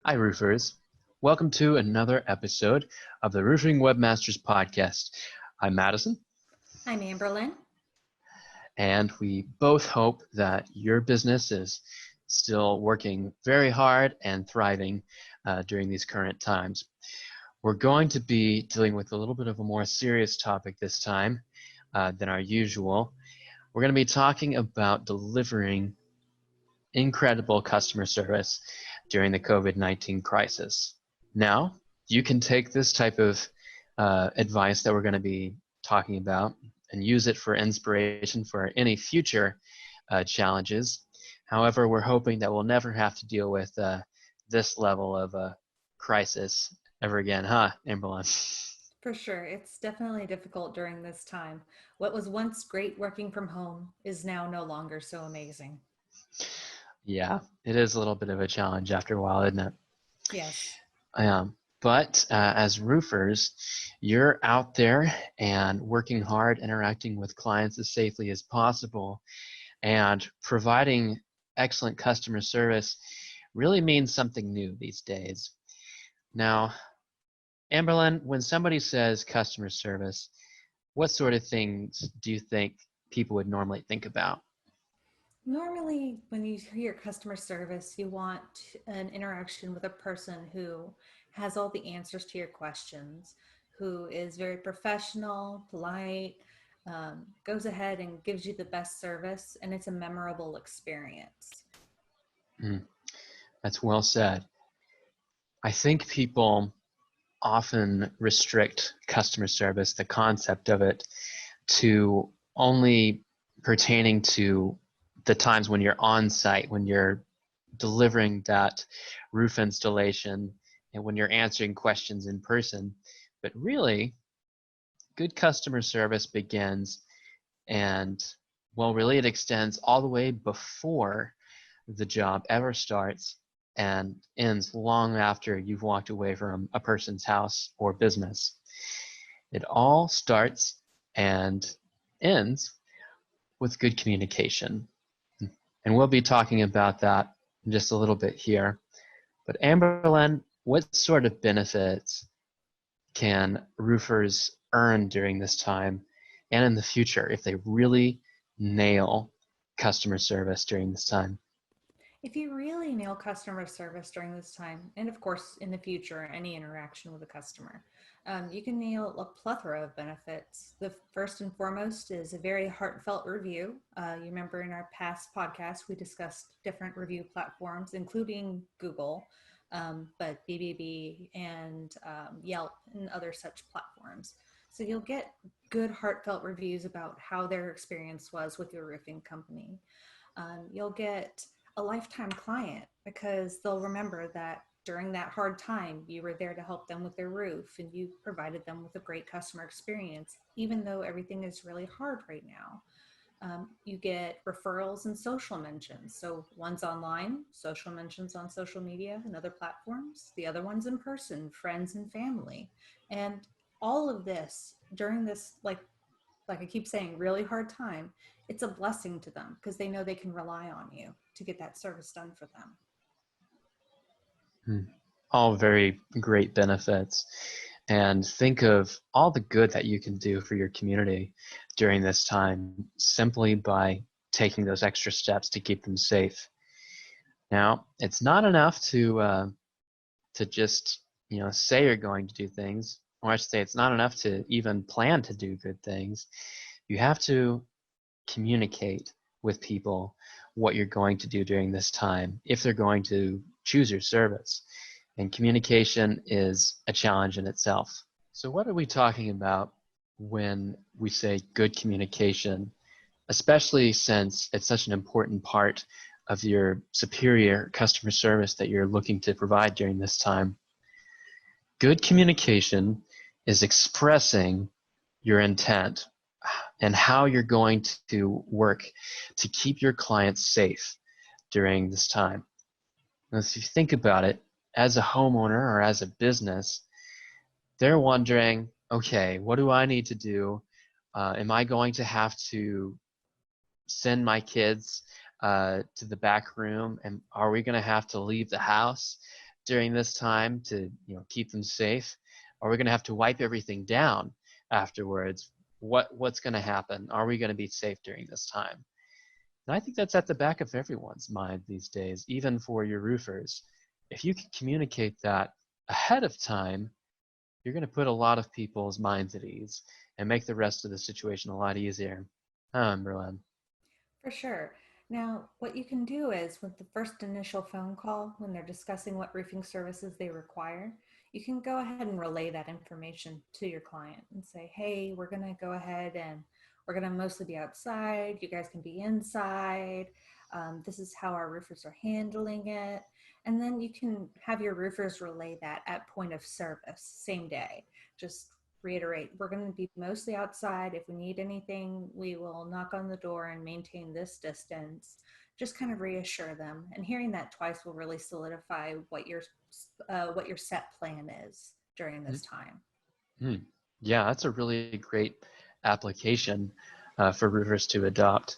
Hi, roofers. Welcome to another episode of the Roofing Webmasters podcast. I'm Madison, I'm Amberlyn. and we both hope that your business is still working very hard and thriving during these current times. We're going to be dealing with a little bit of a more serious topic this time than our usual. We're going to be talking about delivering incredible customer service during the COVID-19 crisis. Now, you can take this type of advice that we're going to be talking about and use it for inspiration for any future challenges. However, we're hoping that we'll never have to deal with this level of crisis ever again, huh, Amberlyn? For sure, it's definitely difficult during this time. What was once great working from home is now no longer so amazing. Yeah, it is a little bit of a challenge after a while, isn't it? Yes. But as roofers, you're out there and working hard, interacting with clients as safely as possible, and providing excellent customer service really means something new these days. Now, Amberlyn, when somebody says customer service, what sort of things do you think people would normally think about? Normally, when you hear customer service, you want an interaction with a person who has all the answers to your questions, who is very professional, polite, goes ahead and gives you the best service, and it's a memorable experience. Mm, that's well said. I think people often restrict customer service, the concept of it, to only pertaining to the times when you're on site, when you're delivering that roof installation, and when you're answering questions in person. But really, good customer service begins and, well, really it extends all the way before the job ever starts and ends long after you've walked away from a person's house or business. It all starts and ends with good communication. And we'll be talking about that in just a little bit here. But Amberlyn, what sort of benefits can roofers earn during this time and in the future if they really nail customer service during this time? If you really nail customer service during this time, and of course in the future, any interaction with a customer, you can nail a plethora of benefits. The first and foremost is a very heartfelt review. You remember in our past podcast, we discussed different review platforms, including Google, but BBB and Yelp and other such platforms. So you'll get good heartfelt reviews about how their experience was with your roofing company. You'll get a lifetime client because they'll remember that during that hard time, you were there to help them with their roof and you provided them with a great customer experience, even though everything is really hard right now. You get referrals and social mentions. So one's online, social mentions on social media and other platforms. The other one's in person, friends and family. And all of this during this, like I keep saying, really hard time, it's a blessing to them because they know they can rely on you to get that service done for them. All very great benefits. And think of all the good that you can do for your community during this time simply by taking those extra steps to keep them safe. Now, it's not enough to just say you're going to do things, or I should say, it's not enough to even plan to do good things. You have to communicate with people what you're going to do during this time if they're going to choose your service. And communication is a challenge in itself. So what are we talking about when we say good communication, especially since it's such an important part of your superior customer service that you're looking to provide during this time? Good communication is expressing your intent and how you're going to work to keep your clients safe during this time. Now, if you think about it, as a homeowner or as a business, they're wondering, okay, what do I need to do? Am I going to have to send my kids to the back room? And are we going to have to leave the house during this time to, keep them safe? Are we going to have to wipe everything down afterwards? What's going to happen? Are we going to be safe during this time? And I think that's at the back of everyone's mind these days, even for your roofers. If you can communicate that ahead of time, you're going to put a lot of people's minds at ease and make the rest of the situation a lot easier. Berlin. For sure. Now, what you can do is with the first initial phone call, when they're discussing what roofing services they require, you can go ahead and relay that information to your client and say, hey, we're going to go ahead and we're going to mostly be outside. You guys can be inside. This is how our roofers are handling it. And then you can have your roofers relay that at point of service, same day. Just reiterate, we're going to be mostly outside. If we need anything, we will knock on the door and maintain this distance. Just kind of reassure them. And hearing that twice will really solidify what your set plan is during this time. Mm-hmm. Yeah, that's a really great application for roofers to adopt.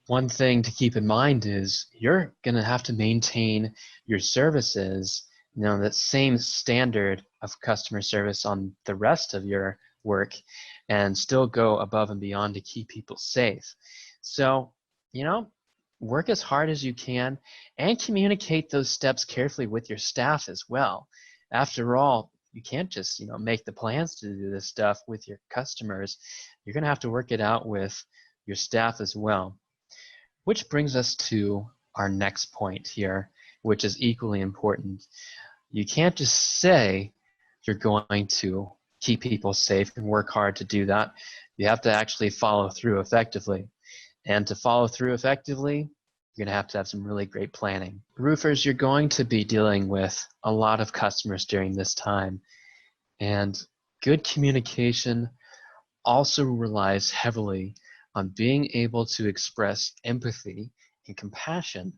One thing to keep in mind is you're going to have to maintain your services, that same standard of customer service on the rest of your work and still go above and beyond to keep people safe. So, work as hard as you can and communicate those steps carefully with your staff as well. After all, you can't just, make the plans to do this stuff with your customers. You're going to have to work it out with your staff as well. Which brings us to our next point here, which is equally important. You can't just say you're going to keep people safe and work hard to do that. You have to actually follow through effectively. And to follow through effectively, you're going to have some really great planning. Roofers, you're going to be dealing with a lot of customers during this time. And good communication also relies heavily on being able to express empathy and compassion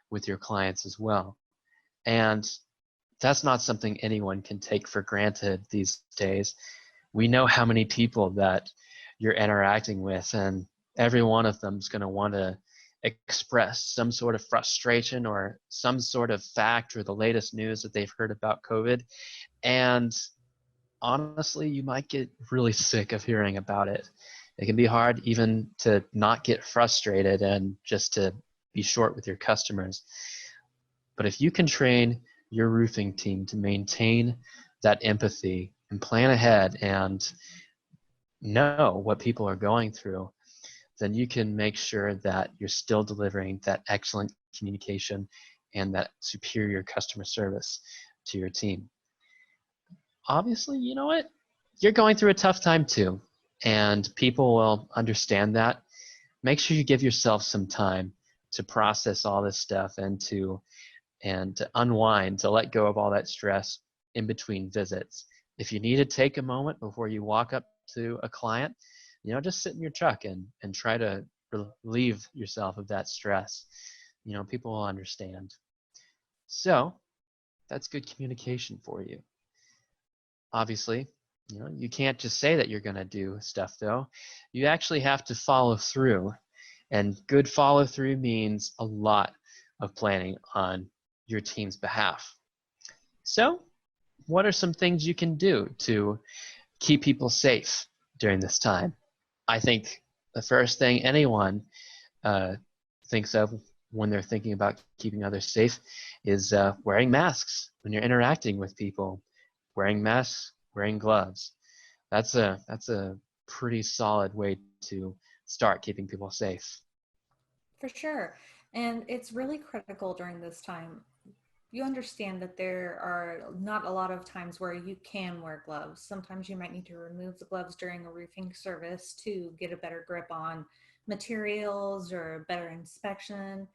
with your clients as well. And that's not something anyone can take for granted these days. We know how many people that you're interacting with, and every one of them is going to want to express some sort of frustration or some sort of fact or the latest news that they've heard about COVID. And honestly, you might get really sick of hearing about it. It can be hard even to not get frustrated and just to be short with your customers. But if you can train your roofing team to maintain that empathy and plan ahead and know what people are going through, then you can make sure that you're still delivering that excellent communication and that superior customer service to your team. Obviously, you know what? You're going through a tough time too, and people will understand that. Make sure you give yourself some time to process all this stuff and to unwind, to let go of all that stress in between visits. If you need to take a moment before you walk up to a client, just sit in your truck and try to relieve yourself of that stress. People will understand. So that's good communication for you. Obviously, you can't just say that you're going to do stuff though. You actually have to follow through. And good follow through means a lot of planning on your team's behalf. So, what are some things you can do to keep people safe during this time? I think the first thing anyone thinks of when they're thinking about keeping others safe is wearing masks when you're interacting with people. Wearing masks, wearing gloves. That's a pretty solid way to start keeping people safe. For sure. And it's really critical during this time. You understand that there are not a lot of times where you can wear gloves. Sometimes you might need to remove the gloves during a roofing service to get a better grip on materials or a better inspection,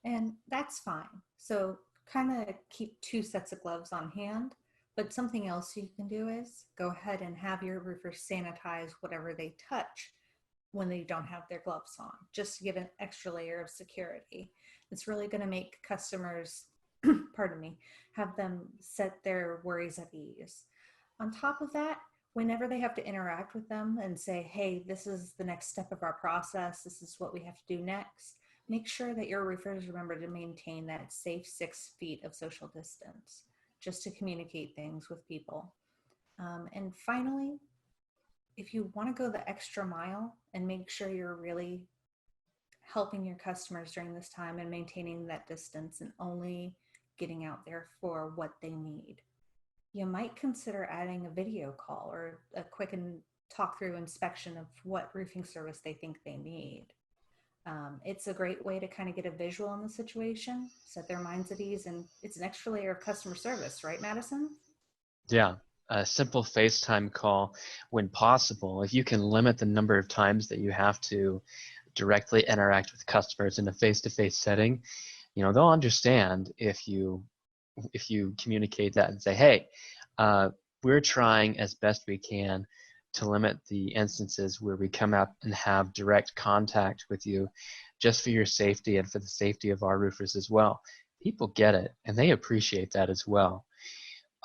and that's fine. So kind of keep two sets of gloves on hand. But something else you can do is go ahead and have your roofers sanitize whatever they touch when they don't have their gloves on, just to give an extra layer of security. It's really going to make customers, pardon me, have them set their worries at ease. On top of that, whenever they have to interact with them and say, hey, this is the next step of our process, this is what we have to do next, make sure that your roofers remember to maintain that safe 6 feet of social distance just to communicate things with people. And finally, if you want to go the extra mile and make sure you're really helping your customers during this time and maintaining that distance and only getting out there for what they need, you might consider adding a video call or a quick and talk through inspection of what roofing service they think they need. It's a great way to kind of get a visual on the situation, set their minds at ease, and it's an extra layer of customer service, right, Madison? Yeah, a simple FaceTime call when possible. If you can limit the number of times that you have to directly interact with customers in a face-to-face setting, they'll understand if you communicate that and say, hey, we're trying as best we can to limit the instances where we come up and have direct contact with you just for your safety and for the safety of our roofers as well. People get it, and they appreciate that as well.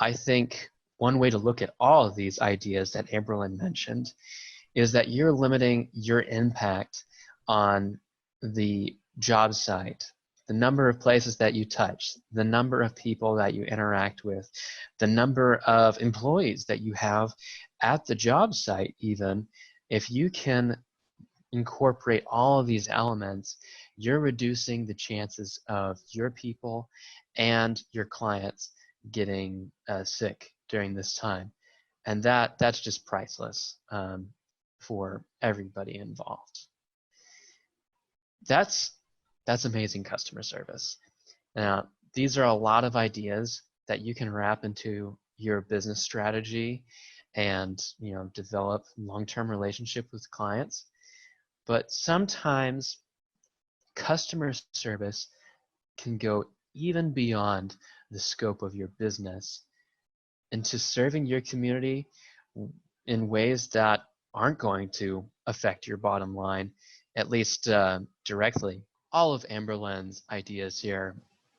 I think one way to look at all of these ideas that Amberlynn mentioned is that you're limiting your impact on the job site, the number of places that you touch, the number of people that you interact with, the number of employees that you have at the job site even. If you can incorporate all of these elements, you're reducing the chances of your people and your clients getting sick during this time. And that's just priceless for everybody involved. That's amazing customer service. Now, these are a lot of ideas that you can wrap into your business strategy and develop long-term relationship with clients. But sometimes customer service can go even beyond the scope of your business into serving your community in ways that aren't going to affect your bottom line, at least directly. All of Amberlynn's ideas here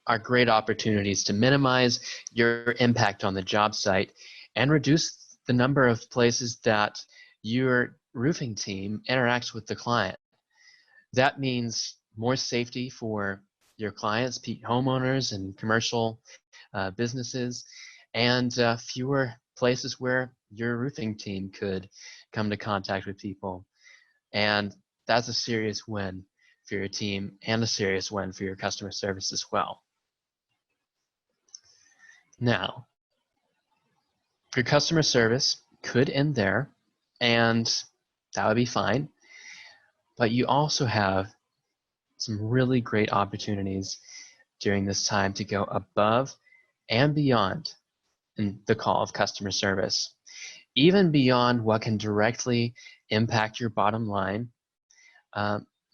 are great opportunities to minimize your impact on the job site and reduce the number of places that your roofing team interacts with the client. That means more safety for your clients, homeowners and commercial businesses, and fewer places where your roofing team could come to contact with people. And that's a serious win for your team and a serious win for your customer service as well. Now, your customer service could end there, and that would be fine. But you also have some really great opportunities during this time to go above and beyond in the call of customer service, even beyond what can directly impact your bottom line.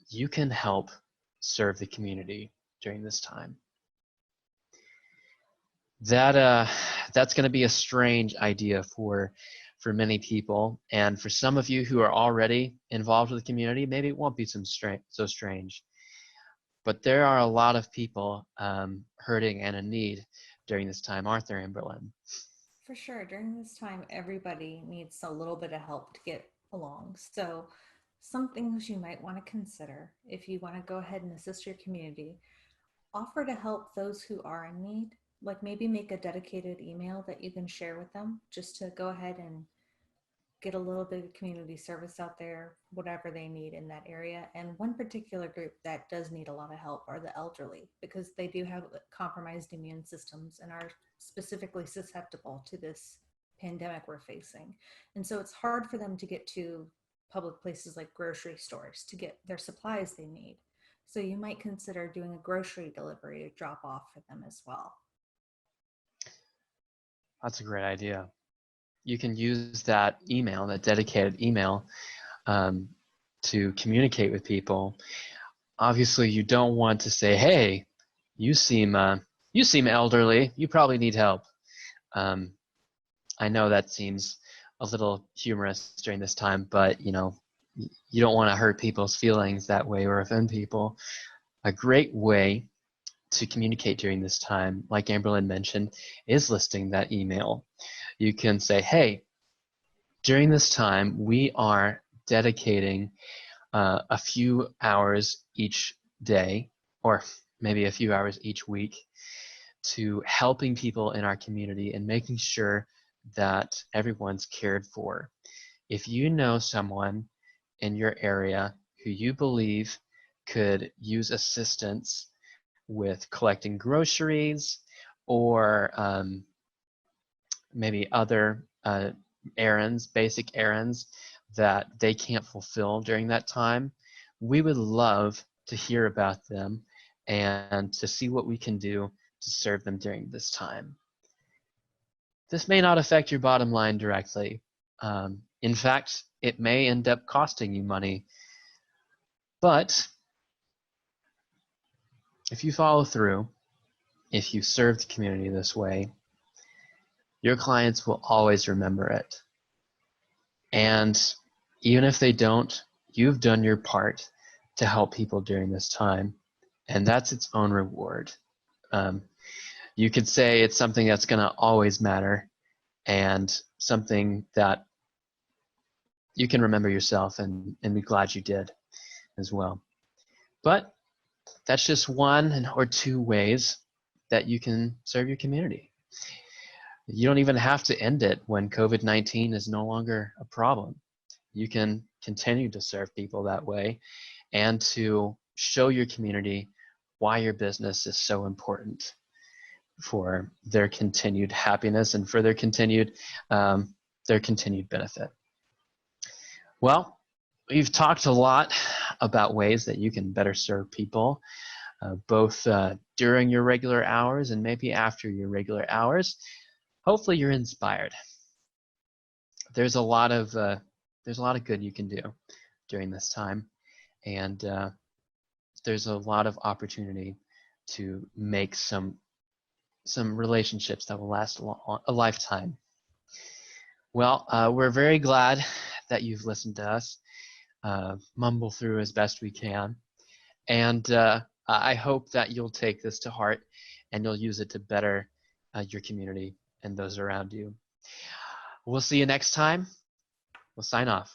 You can help serve the community during this time. That's going to be a strange idea for many people, and for some of you who are already involved with the community, maybe it won't be so strange. But there are a lot of people hurting and in need during this time, aren't there, Amberlynn? For sure. During this time, everybody needs a little bit of help to get along. So some things you might want to consider if you want to go ahead and assist your community: offer to help those who are in need, like maybe make a dedicated email that you can share with them just to go ahead and get a little bit of community service out there, whatever they need in that area. And one particular group that does need a lot of help are the elderly, because they do have compromised immune systems and are specifically susceptible to this pandemic we're facing. And so it's hard for them to get to public places like grocery stores to get their supplies they need. So you might consider doing a grocery delivery to drop off for them as well. That's a great idea. You can use that email, that dedicated email, to communicate with people. Obviously, you don't want to say, "Hey, you seem elderly. You probably need help." I know that seems a little humorous during this time, but you don't want to hurt people's feelings that way or offend people. A great way to communicate during this time, like Amberlynn mentioned, is listing that email. You can say, hey, during this time, we are dedicating a few hours each day, or maybe a few hours each week, to helping people in our community and making sure that everyone's cared for. If you know someone in your area who you believe could use assistance with collecting groceries or maybe other errands, basic errands that they can't fulfill during that time, we would love to hear about them and to see what we can do to serve them during this time. This may not affect your bottom line directly. In fact, it may end up costing you money. But if you follow through, if you serve the community this way, your clients will always remember it. And even if they don't, you've done your part to help people during this time. And that's its own reward. You could say it's something that's going to always matter and something that you can remember yourself and be glad you did as well. But that's just one or two ways that you can serve your community. You don't even have to end it when COVID-19 is no longer a problem. You can continue to serve people that way and to show your community why your business is so important for their continued happiness and for their continued benefit. Well, we've talked a lot about ways that you can better serve people, both during your regular hours and maybe after your regular hours. Hopefully you're inspired. There's a lot of good you can do during this time, and there's a lot of opportunity to make some relationships that will last a lifetime. Well, we're very glad that you've listened to us mumble through as best we can, and I hope that you'll take this to heart and you'll use it to better your community and those around you. We'll see you next time. We'll sign off.